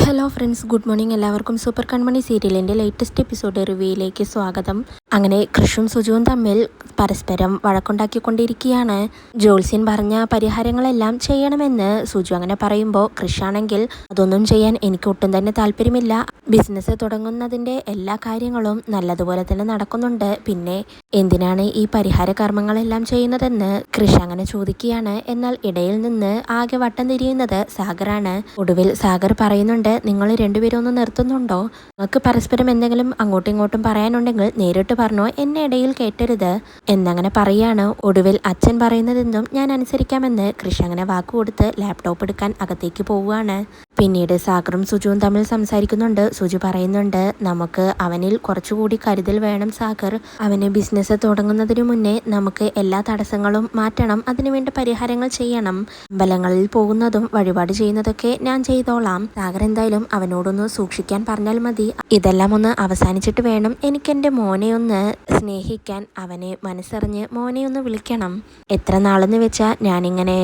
Hello friends, good morning. എല്ലാവർക്കും super കൺമണി സീരിയലിൻ്റെ latest episode റിവ്യൂയിലേക്ക് സ്വാഗതം. അങ്ങനെ കൃഷും സുജുവും തമ്മിൽ പരസ്പരം വഴക്കുണ്ടാക്കിക്കൊണ്ടിരിക്കുകയാണ്. ജോത്സ്യൻ പറഞ്ഞ പരിഹാരങ്ങളെല്ലാം ചെയ്യണമെന്ന് സുജു അങ്ങനെ പറയുമ്പോൾ കൃഷാണെങ്കിൽ അതൊന്നും ചെയ്യാൻ എനിക്ക് ഒട്ടും തന്നെ താല്പര്യമില്ല. ബിസിനസ് തുടങ്ങുന്നതിൻ്റെ എല്ലാ കാര്യങ്ങളും നല്ലതുപോലെ തന്നെ നടക്കുന്നുണ്ട്. പിന്നെ എന്തിനാണ് ഈ പരിഹാര കർമ്മങ്ങളെല്ലാം ചെയ്യുന്നതെന്ന് കൃഷ് അങ്ങനെ ചോദിക്കുകയാണ്. എന്നാൽ ഇടയിൽ നിന്ന് ആകെ വട്ടം തിരിയുന്നത് സാഗറാണ്. ഒടുവിൽ സാഗർ പറയുന്നുണ്ട്, നിങ്ങൾ രണ്ടുപേരും ഒന്ന് നിർത്തുന്നുണ്ടോ? നിങ്ങൾക്ക് പരസ്പരം എന്തെങ്കിലും അങ്ങോട്ടും ഇങ്ങോട്ടും പറയാനുണ്ടെങ്കിൽ നേരിട്ട് പറഞ്ഞോ, എന്നെ ഇടയിൽ കേട്ടരുത് എന്നങ്ങനെ പറയാണ്. ഒടുവിൽ അച്ഛൻ പറയുന്നതെന്തും ഞാൻ അനുസരിക്കാമെന്ന് കൃഷ് അങ്ങനെ വാക്കുകൊടുത്ത് ലാപ്ടോപ്പ് എടുക്കാൻ അകത്തേക്ക് പോവുകയാണ്. പിന്നീട് സാഗറും സുജുവും തമ്മിൽ സംസാരിക്കുന്നുണ്ട്. സുജു പറയുന്നുണ്ട്, നമുക്ക് അവനിൽ കുറച്ചുകൂടി കരുതൽ വേണം സാഗർ. അവന് ബിസിനസ് തുടങ്ങുന്നതിനു മുന്നേ നമുക്ക് എല്ലാ തടസ്സങ്ങളും മാറ്റണം. അതിനുവേണ്ട പരിഹാരങ്ങൾ ചെയ്യണം. അമ്പലങ്ങളിൽ പോകുന്നതും വഴിപാട് ചെയ്യുന്നതൊക്കെ ഞാൻ ചെയ്തോളാം. സാഗർ എന്തായാലും അവനോടൊന്ന് സൂക്ഷിക്കാൻ പറഞ്ഞാൽ മതി. ഇതെല്ലാം ഒന്ന് അവസാനിച്ചിട്ട് വേണം എനിക്കെൻ്റെ മോനെ ഒന്ന് സ്നേഹിക്കാൻ. അവനെ മനസ്സറിഞ്ഞ് മോനെ ഒന്ന് വിളിക്കണം. എത്ര നാളെന്ന് വെച്ചാൽ ഞാനിങ്ങനെ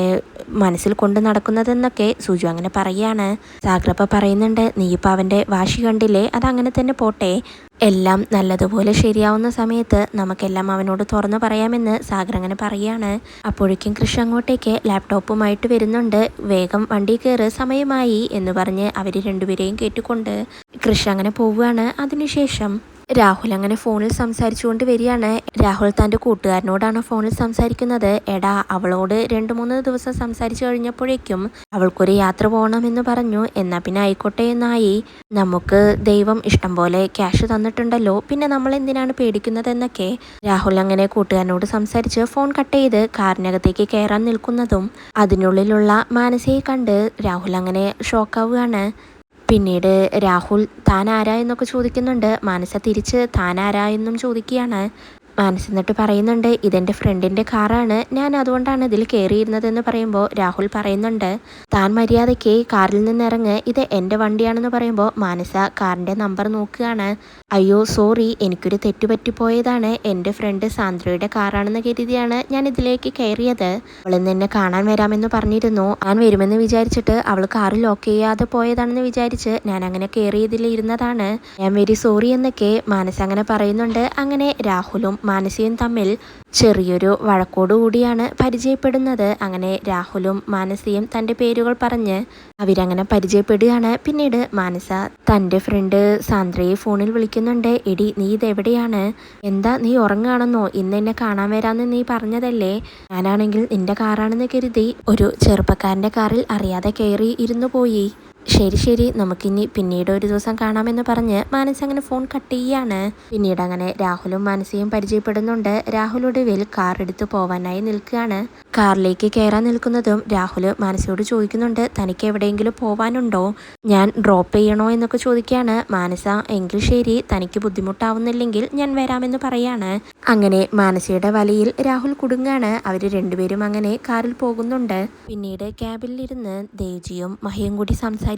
മനസ്സിൽ കൊണ്ട് നടക്കുന്നതെന്നൊക്കെ സുജു അങ്ങനെ പറയാണ്. സാഗറപ്പ പറയുന്നുണ്ട്, നീ ഇപ്പം അവൻ്റെ വാശി കണ്ടില്ലേ, അതങ്ങനെ തന്നെ പോട്ടെ. എല്ലാം നല്ലതുപോലെ ശരിയാവുന്ന സമയത്ത് നമുക്കെല്ലാം അവനോട് തുറന്നു പറയാമെന്ന് സാഗർ അങ്ങനെ പറയാണ്. അപ്പോഴേക്കും കൃഷ് അങ്ങോട്ടേക്ക് ലാപ്ടോപ്പുമായിട്ട് വരുന്നുണ്ട്. വേഗം വണ്ടി കയറ്, സമയമായി എന്ന് പറഞ്ഞ് അവർ രണ്ടുപേരെയും കേട്ടുകൊണ്ട് കൃഷ് അങ്ങനെ പോവുകയാണ്. അതിനുശേഷം രാഹുൽ അങ്ങനെ ഫോണിൽ സംസാരിച്ചുകൊണ്ട് വരികയാണ്. രാഹുൽ തൻ്റെ കൂട്ടുകാരനോടാണ് ഫോണിൽ സംസാരിക്കുന്നത്. എടാ, അവളോട് 2-3 ദിവസം സംസാരിച്ചു കഴിഞ്ഞപ്പോഴേക്കും അവൾക്കൊരു യാത്ര പോകണമെന്ന് പറഞ്ഞു. എന്നാൽ പിന്നെ ആയിക്കോട്ടെ എന്നായി. നമുക്ക് ദൈവം ഇഷ്ടം പോലെ ക്യാഷ് തന്നിട്ടുണ്ടല്ലോ, പിന്നെ നമ്മൾ എന്തിനാണ് പേടിക്കുന്നതെന്നൊക്കെ രാഹുൽ അങ്ങനെ കൂട്ടുകാരനോട് സംസാരിച്ച് ഫോൺ കട്ട് ചെയ്ത് കാറിനകത്തേക്ക് കയറാൻ നിൽക്കുന്നതും അതിനുള്ളിലുള്ള മാനസയെ കണ്ട് രാഹുൽ അങ്ങനെ ഷോക്കാവുകയാണ്. പിന്നീട് രാഹുൽ താൻ ആരാ എന്നൊക്കെ ചോദിക്കുന്നുണ്ട്. മാനസ തിരിച്ച് താൻ ആരാ എന്നും ചോദിക്കുകയാണ്. മാനസ് എന്നിട്ട് പറയുന്നുണ്ട്, ഇതെൻ്റെ ഫ്രണ്ടിൻ്റെ കാറാണ്, ഞാൻ അതുകൊണ്ടാണ് ഇതിൽ കയറിയിരുന്നതെന്ന് പറയുമ്പോൾ രാഹുൽ പറയുന്നുണ്ട്, താൻ മര്യാദയ്ക്ക് കാറിൽ നിന്ന് ഇറങ്ങ്, ഇത് എൻ്റെ വണ്ടിയാണെന്ന് പറയുമ്പോൾ മാനസ കാറിൻ്റെ നമ്പർ നോക്കുകയാണ്. അയ്യോ സോറി, എനിക്കൊരു തെറ്റുപറ്റിപ്പോയതാണ്. എൻ്റെ ഫ്രണ്ട് സാന്ദ്രയുടെ കാറാണെന്ന് കരുതിയാണ് ഞാൻ ഇതിലേക്ക് കയറിയത്. അവളിന്ന് എന്നെ കാണാൻ വരാമെന്ന് പറഞ്ഞിരുന്നു. ഞാൻ വരുമെന്ന് വിചാരിച്ചിട്ട് അവൾ കാറ് ലോക്ക് ചെയ്യാതെ പോയതാണെന്ന് വിചാരിച്ച് ഞാൻ അങ്ങനെ കയറിയതിൽ ഇരുന്നതാണ്. ഞാൻ വെരി സോറി എന്നൊക്കെ മാനസ അങ്ങനെ പറയുന്നുണ്ട്. അങ്ങനെ രാഹുലും മാനസയും തമ്മിൽ ചെറിയൊരു വഴക്കോടുകൂടിയാണ് പരിചയപ്പെടുന്നത്. അങ്ങനെ രാഹുലും മാനസയും തൻ്റെ പേരുകൾ പറഞ്ഞ് അവരങ്ങനെ പരിചയപ്പെടുകയാണ്. പിന്നീട് മാനസ തൻ്റെ ഫ്രണ്ട് സാന്ദ്രയെ ഫോണിൽ വിളിക്കുന്നുണ്ട്. എടി, നീ ഇതെവിടെയാണ്? എന്താ, നീ ഉറങ്ങാണെന്നോ? ഇന്ന് എന്നെ കാണാൻ വരാമെന്ന് നീ പറഞ്ഞതല്ലേ? ഞാനാണെങ്കിൽ നിന്റെ കാറാണെന്ന് കരുതി ഒരു ചെറുപ്പക്കാരൻ്റെ കാറിൽ അറിയാതെ കയറി ഇരുന്നു പോയി. ശരി, നമുക്കിനി പിന്നീട് ഒരു ദിവസം കാണാമെന്ന് പറഞ്ഞ് മാനസ അങ്ങനെ ഫോൺ കട്ട് ചെയ്യാണ്. പിന്നീട് അങ്ങനെ രാഹുലും മാനസയും പരിചയപ്പെടുന്നുണ്ട്. രാഹുൽ ഒടുവിൽ കാർ എടുത്ത് പോവാനായി നിൽക്കുകയാണ്. കാറിലേക്ക് കയറാൻ നിൽക്കുന്നതും രാഹുൽ മാനസയോട് ചോദിക്കുന്നുണ്ട്, തനിക്ക് എവിടെയെങ്കിലും പോവാനുണ്ടോ? ഞാൻ ഡ്രോപ്പ് ചെയ്യണോ എന്നൊക്കെ ചോദിക്കുകയാണ്. മാനസ, എങ്കിൽ ശരി, തനിക്ക് ബുദ്ധിമുട്ടാവുന്നില്ലെങ്കിൽ ഞാൻ വരാമെന്ന് പറയാണ്. അങ്ങനെ മാനസയുടെ വലയിൽ രാഹുൽ കുടുങ്ങാണ്. അവർ രണ്ടുപേരും അങ്ങനെ കാറിൽ പോകുന്നുണ്ട്. പിന്നീട് ക്യാബിലിരുന്ന് ദേവ്ജിയും മഹിയും കൂടി സംസാരിക്കുകയാണ്.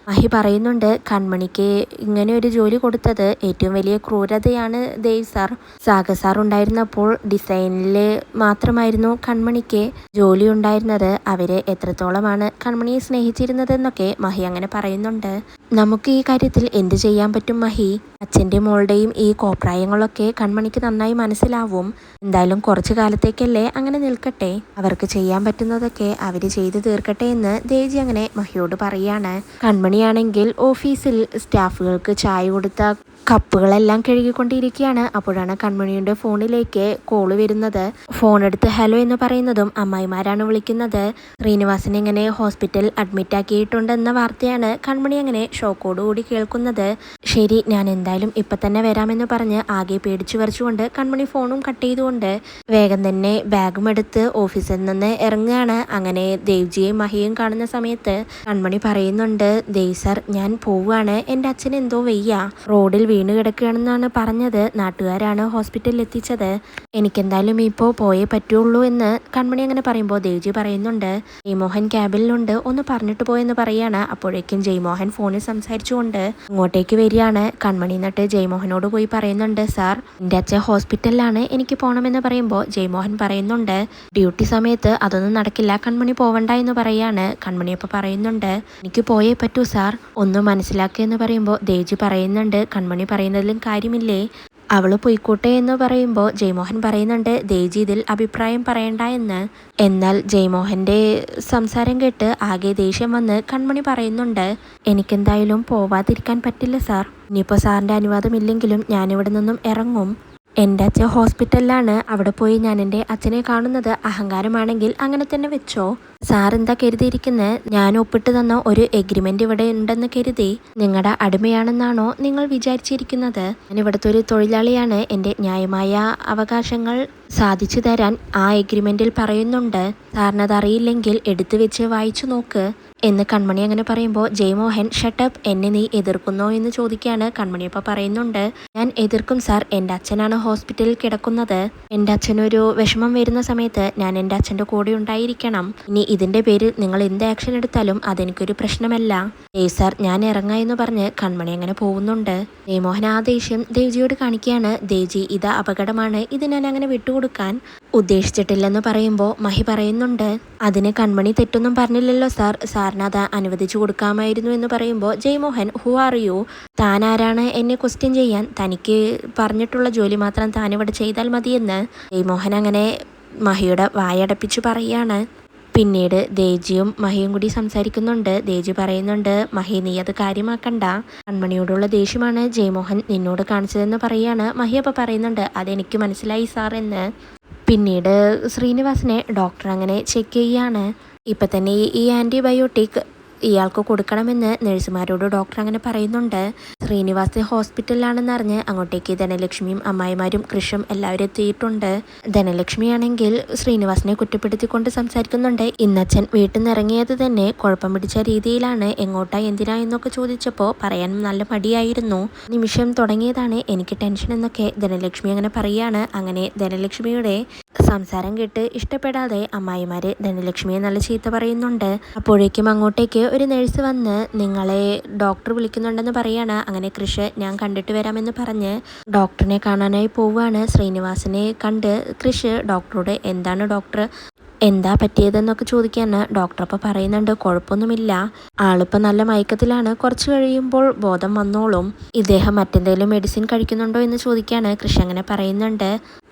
മഹി പറയുന്നുണ്ട്, കൺമണിക്ക് ഇങ്ങനെ ഒരു ജോലി കൊടുത്തത് ഏറ്റവും വലിയ ക്രൂരതയാണ് ദേവ് സാർ. സാഗർ സാർ ഉണ്ടായിരുന്നപ്പോൾ ഡിസൈനിൽ മാത്രമായിരുന്നു കൺമണിക്ക് ജോലി ഉണ്ടായിരുന്നത്. അവര് എത്രത്തോളമാണ് കൺമണിയെ സ്നേഹിച്ചിരുന്നതെന്നൊക്കെ മഹി അങ്ങനെ പറയുന്നുണ്ട്. നമുക്ക് ഈ കാര്യത്തിൽ എന്ത് ചെയ്യാൻ പറ്റും മഹി? അച്ഛൻ്റെ മോളുടെയും ഈ കോപ്രായങ്ങളൊക്കെ കൺമണിക്ക് നന്നായി മനസ്സിലാവും. എന്തായാലും കുറച്ചു കാലത്തേക്കല്ലേ, അങ്ങനെ നിൽക്കട്ടെ. അവർക്ക് ചെയ്യാൻ പറ്റുന്നതൊക്കെ അവർ ചെയ്തു തീർക്കട്ടെ എന്ന് ദേവ്ജി അങ്ങനെ മഹിയോട് പറയാണ്. കൺമണിയാണെങ്കിൽ ഓഫീസിൽ സ്റ്റാഫുകൾക്ക് ചായ കൊടുത്ത കപ്പുകളെല്ലാം കഴുകിക്കൊണ്ടിരിക്കുകയാണ്. അപ്പോഴാണ് കൺമണിയുടെ ഫോണിലേക്ക് കോള് വരുന്നത്. ഫോൺ എടുത്ത് ഹലോ എന്ന് പറയുന്നതും അമ്മായിമാരാണ് വിളിക്കുന്നത്. ശ്രീനിവാസനെ ഇങ്ങനെ ഹോസ്പിറ്റൽ അഡ്മിറ്റ് ആക്കിയിട്ടുണ്ടെന്ന വാർത്തയാണ് കൺമണി അങ്ങനെ ഷോക്കോടുകൂടി കേൾക്കുന്നത്. ശരി, ഞാൻ എന്തായാലും ഇപ്പം തന്നെ വരാമെന്ന് പറഞ്ഞ് ആകെ പേടിച്ചു വരച്ചുകൊണ്ട് കൺമണി ഫോണും കട്ട് ചെയ്തുകൊണ്ട് വേഗം തന്നെ ബാഗും എടുത്ത് ഓഫീസിൽ നിന്ന് ഇറങ്ങുകയാണ്. അങ്ങനെ ദേവ്ജിയെയും മഹിയും കാണുന്ന സമയത്ത് കൺമണി പറയുന്നുണ്ട്, ദേവ് സാർ, ഞാൻ പോവുകയാണ്, എൻ്റെ അച്ഛൻ എന്തോ വയ്യ, റോഡിൽ വീണ് കിടക്കുകയാണെന്നാണ് പറഞ്ഞത്. നാട്ടുകാരാണ് ഹോസ്പിറ്റലിൽ എത്തിച്ചത്. എനിക്കെന്തായാലും ഇപ്പോൾ പോയേ പറ്റുള്ളൂ എന്ന് കൺമണി അങ്ങനെ പറയുമ്പോൾ ദേവ്ജി പറയുന്നുണ്ട്, ജയ്മോഹൻ ക്യാബിലുണ്ട്, ഒന്ന് പറഞ്ഞിട്ട് പോയെന്ന് പറയാണ്. അപ്പോഴേക്കും ജയ്മോഹൻ ഫോണിൽ സംസാരിച്ചുകൊണ്ട് ഇങ്ങോട്ടേക്ക് വരികയാണ്. കൺമണി എന്നിട്ട് ജയ്മോഹനോട് പോയി പറയുന്നുണ്ട്, സാർ എൻ്റെ അച്ഛൻ ഹോസ്പിറ്റലിലാണ്, എനിക്ക് പോകണമെന്ന് പറയുമ്പോൾ ജയ്മോഹൻ പറയുന്നുണ്ട്, ഡ്യൂട്ടി സമയത്ത് അതൊന്നും നടക്കില്ല, കൺമണി പോവണ്ട എന്ന് പറയാണ്. കൺമണി അപ്പോൾ പറയുന്നുണ്ട്, എനിക്ക് പോയേ പറ്റൂ സാർ, ഒന്ന് മനസ്സിലാക്കുക എന്ന് പറയുമ്പോൾ ദേവ്ജി പറയുന്നുണ്ട്, കൺമണി പറയുന്നതിലും കാര്യമില്ലേ, അവൾ പൊയ്ക്കോട്ടെ എന്ന് പറയുമ്പോൾ ജയ്മോഹൻ പറയുന്നുണ്ട്, ദേവ്ജി ഇതിൽ അഭിപ്രായം പറയണ്ട എന്ന്. എന്നാൽ ജയ്മോഹൻ്റെ സംസാരം കേട്ട് ആകെ ദേഷ്യം വന്ന് കൺമണി പറയുന്നുണ്ട്, എനിക്കെന്തായാലും പോവാതിരിക്കാൻ പറ്റില്ല സാർ, ഇനിയിപ്പോൾ സാറിൻ്റെ അനുവാദമില്ലെങ്കിലും ഞാനിവിടെ നിന്നും ഇറങ്ങും. എൻ്റെ അച്ഛൻ ഹോസ്പിറ്റലിലാണ്, അവിടെ പോയി ഞാൻ എൻ്റെ അച്ഛനെ കാണുന്നത് അഹങ്കാരമാണെങ്കിൽ അങ്ങനെ തന്നെ വെച്ചോ. സാർ എന്താ കരുതിയിരിക്കുന്നത്, ഞാൻ ഒപ്പിട്ട് തന്ന ഒരു എഗ്രിമെൻ്റ് ഇവിടെ ഉണ്ടെന്ന് കരുതി നിങ്ങളുടെ അടിമയാണെന്നാണോ നിങ്ങൾ വിചാരിച്ചിരിക്കുന്നത്? ഞാൻ ഇവിടുത്തെ ഒരു തൊഴിലാളിയാണ്, എൻ്റെ ന്യായമായ അവകാശങ്ങൾ സാധിച്ചു തരാൻ ആ എഗ്രിമെൻറ്റിൽ പറയുന്നുണ്ട്. സാറിനത് അറിയില്ലെങ്കിൽ എടുത്തു വെച്ച് വായിച്ചു നോക്ക് എന്ന് കൺമണി അങ്ങനെ പറയുമ്പോൾ ജയ്മോഹൻ ഷട്ടപ്പ്, എന്നെ നീ എതിർക്കുന്നോ എന്ന് ചോദിക്കുകയാണ്. കൺമണി അപ്പോൾ പറയുന്നുണ്ട്, ഞാൻ എതിർക്കും സാർ, എൻ്റെ അച്ഛനാണ് ഹോസ്പിറ്റലിൽ കിടക്കുന്നത്, എൻ്റെ അച്ഛനൊരു വിഷമം വരുന്ന സമയത്ത് ഞാൻ എൻ്റെ അച്ഛൻ്റെ കൂടെ ഉണ്ടായിരിക്കണം. ഇനി ഇതിൻ്റെ പേരിൽ നിങ്ങൾ എന്ത് ആക്ഷൻ എടുത്താലും അതെനിക്കൊരു പ്രശ്നമല്ല. സാർ ഞാൻ ഇറങ്ങാ എന്ന് പറഞ്ഞ് കൺമണി അങ്ങനെ പോകുന്നുണ്ട്. ജയ്മോഹൻ ആ ദേഷ്യം ദേവ്ജിയോട് കാണിക്കുകയാണ്. ദേവ്ജി ഇത് അപകടമാണ്, ഇത് ഞാൻ അങ്ങനെ വിട്ടുകൊടുക്കാൻ ഉദ്ദേശിച്ചിട്ടില്ലെന്ന് പറയുമ്പോൾ മഹി പറയുന്നുണ്ട്, അതിന് കൺമണി തെറ്റൊന്നും പറഞ്ഞില്ലല്ലോ സാർ, സാറിന് അത് അനുവദിച്ചു കൊടുക്കാമായിരുന്നു എന്ന് പറയുമ്പോൾ ജയ്മോഹൻ, ഹു ആർ യു, താൻ ആരാണ് എന്നെ ക്വസ്റ്റ്യൻ ചെയ്യാൻ, തനിക്ക് പറഞ്ഞിട്ടുള്ള ജോലി മാത്രം താനിവിടെ ചെയ്താൽ മതിയെന്ന് ജയ്മോഹൻ അങ്ങനെ മഹിയുടെ വായടപ്പിച്ചു പറയുകയാണ്. പിന്നീട് ദേവ്ജിയും മഹിയും കൂടി സംസാരിക്കുന്നുണ്ട്. ദേവ്ജി പറയുന്നുണ്ട്, മഹി നീ അത് കാര്യമാക്കണ്ട, കൺമണിയോടുള്ള ദേഷ്യമാണ് ജയ്മോഹൻ നിന്നോട് കാണിച്ചതെന്ന് പറയാണ്. മഹി അപ്പോൾ പറയുന്നുണ്ട്, അതെനിക്ക് മനസ്സിലായി സാർ എന്ന്. പിന്നീട് ശ്രീനിവാസിനെ ഡോക്ടർ അങ്ങനെ ചെക്ക് ചെയ്യാണ്. ഇപ്പം തന്നെ ഈ ആൻറ്റിബയോട്ടിക് ഇയാൾക്ക് കൊടുക്കണമെന്ന് നഴ്സുമാരോട് ഡോക്ടർ അങ്ങനെ പറയുന്നുണ്ട്. ശ്രീനിവാസ് ഹോസ്പിറ്റലിലാണെന്നറിഞ്ഞ് അങ്ങോട്ടേക്ക് ധനലക്ഷ്മിയും അമ്മായിമാരും കൃഷും എല്ലാവരും എത്തിയിട്ടുണ്ട്. ധനലക്ഷ്മിയാണെങ്കിൽ ശ്രീനിവാസിനെ കുറ്റപ്പെടുത്തിക്കൊണ്ട് സംസാരിക്കുന്നുണ്ട്. ഇന്നച്ഛൻ വീട്ടിൽ നിന്ന് ഇറങ്ങിയത് തന്നെ കുഴപ്പം പിടിച്ച രീതിയിലാണ്, എങ്ങോട്ടാ എന്തിനാ എന്നൊക്കെ ചോദിച്ചപ്പോൾ പറയാൻ നല്ല മടിയായിരുന്നു, നിമിഷം തുടങ്ങിയതാണ് എനിക്ക് ടെൻഷൻ എന്നൊക്കെ ധനലക്ഷ്മി അങ്ങനെ പറയാണ്. അങ്ങനെ ധനലക്ഷ്മിയുടെ സംസാരം കേട്ട് ഇഷ്ടപ്പെടാതെ അമ്മായിമാര് ധനലക്ഷ്മിയെ നല്ല ചീത്ത പറയുന്നുണ്ട്. അപ്പോഴേക്കും അങ്ങോട്ടേക്ക് ഒരു നഴ്സ് വന്ന് നിങ്ങളെ ഡോക്ടർ വിളിക്കുന്നുണ്ടെന്ന് പറയാണ്. അങ്ങനെ കൃഷ് ഞാൻ കണ്ടിട്ട് വരാമെന്ന് പറഞ്ഞ് ഡോക്ടറിനെ കാണാനായി പോവുകയാണ്. ശ്രീനിവാസനെ കണ്ട് കൃഷ് ഡോക്ടറോട് എന്താണ് ഡോക്ടർ, എന്താ പറ്റിയതെന്നൊക്കെ ചോദിക്കാൻ ഡോക്ടർ അപ്പോൾ പറയുന്നുണ്ട്, കുഴപ്പമൊന്നുമില്ല, ആളിപ്പോൾ നല്ല മയക്കത്തിലാണ്, കുറച്ച് കഴിയുമ്പോൾ ബോധം വന്നോളും, ഇദ്ദേഹം മറ്റെന്തെങ്കിലും മെഡിസിൻ കഴിക്കുന്നുണ്ടോ എന്ന് ചോദിക്കുകയാണ്. കൃഷി അങ്ങനെ പറയുന്നുണ്ട്,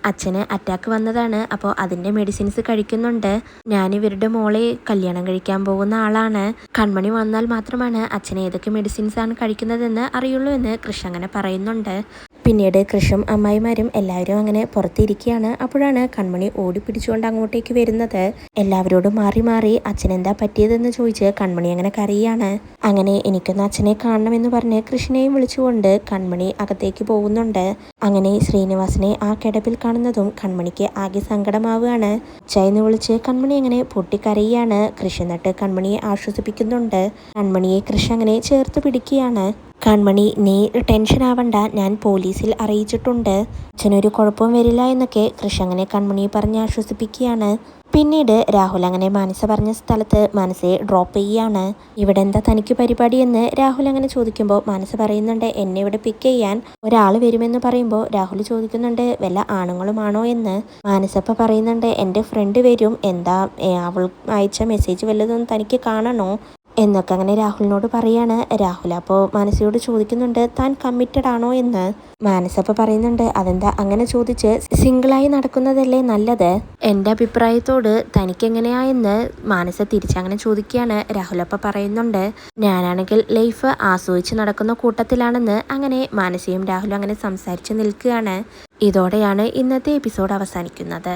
അച്ഛന് അറ്റാക്ക് വന്നതാണ്, അപ്പോൾ അതിൻ്റെ മെഡിസിൻസ് കഴിക്കുന്നുണ്ട്, ഞാൻ ഇവരുടെ മോളെ കല്യാണം കഴിക്കാൻ പോകുന്ന ആളാണ്, കൺമണി വന്നാൽ മാത്രമാണ് അച്ഛൻ ഏതൊക്കെ മെഡിസിൻസാണ് കഴിക്കുന്നതെന്ന് അറിയുള്ളൂ എന്ന് കൃഷി അങ്ങനെ പറയുന്നുണ്ട്. പിന്നീട് കൃഷും അമ്മായിമാരും എല്ലാവരും അങ്ങനെ പുറത്തിരിക്കുകയാണ്. അപ്പോഴാണ് കൺമണി ഓടിപ്പിടിച്ചുകൊണ്ട് അങ്ങോട്ടേക്ക് വരുന്നത്. എല്ലാവരോടും മാറി മാറി അച്ഛനെന്താ പറ്റിയതെന്ന് ചോദിച്ച് കൺമണി അങ്ങനെ കരയാണ്. അങ്ങനെ എനിക്കൊന്ന് അച്ഛനെ കാണണമെന്ന് പറഞ്ഞ് കൃഷ്ണനെയും വിളിച്ചുകൊണ്ട് കൺമണി അകത്തേക്ക് പോകുന്നുണ്ട്. അങ്ങനെ ശ്രീനിവാസനെ ആ കിടപ്പിൽ കാണുന്നതും കൺമണിക്ക് ആകെ സങ്കടമാവുകയാണ്. അച്ഛയെന്ന് വിളിച്ച് കൺമണി അങ്ങനെ പൊട്ടിക്കരയാണ്. കൃഷി എന്നിട്ട് കൺമണിയെ ആശ്വസിപ്പിക്കുന്നുണ്ട്. കൺമണിയെ കൃഷി അങ്ങനെ ചേർത്ത് പിടിക്കുകയാണ്. കൺമണി നീ ടെൻഷൻ ആവണ്ട, ഞാൻ പോലീസിൽ അറിയിച്ചിട്ടുണ്ട്, അച്ഛനൊരു കുഴപ്പവും വരില്ല എന്നൊക്കെ കൃഷി അങ്ങനെ കൺമണിയെ പറഞ്ഞ് ആശ്വസിപ്പിക്കുകയാണ്. പിന്നീട് രാഹുൽ അങ്ങനെ മാനസ പറഞ്ഞ സ്ഥലത്ത് മാനസയെ ഡ്രോപ്പ് ചെയ്യുകയാണ്. ഇവിടെ എന്താ തനിക്ക് പരിപാടി എന്ന് രാഹുൽ അങ്ങനെ ചോദിക്കുമ്പോൾ മാനസ പറയുന്നുണ്ട്, എന്നെ ഇവിടെ പിക്ക് ചെയ്യാൻ ഒരാൾ വരുമെന്ന് പറയുമ്പോൾ രാഹുൽ ചോദിക്കുന്നുണ്ട്, വല്ല ആണുങ്ങളുമാണോ എന്ന്. മാനസ അപ്പോൾ പറയുന്നുണ്ട്, എൻ്റെ ഫ്രണ്ട് വരും, എന്താ അവൾ അയച്ച മെസ്സേജ് വല്ലതും തനിക്ക് കാണണോ എന്നൊക്കെ അങ്ങനെ രാഹുലിനോട് പറയാണ്. രാഹുൽ അപ്പോൾ മാനസയോട് ചോദിക്കുന്നുണ്ട്, താൻ കമ്മിറ്റഡ് ആണോ എന്ന്. മാനസ അപ്പോൾ പറയുന്നുണ്ട്, അതെന്താ അങ്ങനെ ചോദിച്ച്, സിംഗിളായി നടക്കുന്നതല്ലേ നല്ലത്, എൻ്റെ അഭിപ്രായത്തോട് തനിക്കെങ്ങനെയാ എന്ന് മാനസ തിരിച്ചങ്ങനെ ചോദിക്കുകയാണ്. രാഹുൽ അപ്പോൾ പറയുന്നുണ്ട്, ഞാനാണെങ്കിൽ ലൈഫ് ആസ്വദിച്ച് നടക്കുന്ന കൂട്ടത്തിലാണെന്ന്. അങ്ങനെ മാനസയും രാഹുലും അങ്ങനെ സംസാരിച്ച് നിൽക്കുകയാണ്. ഇതോടെയാണ് ഇന്നത്തെ എപ്പിസോഡ് അവസാനിക്കുന്നത്.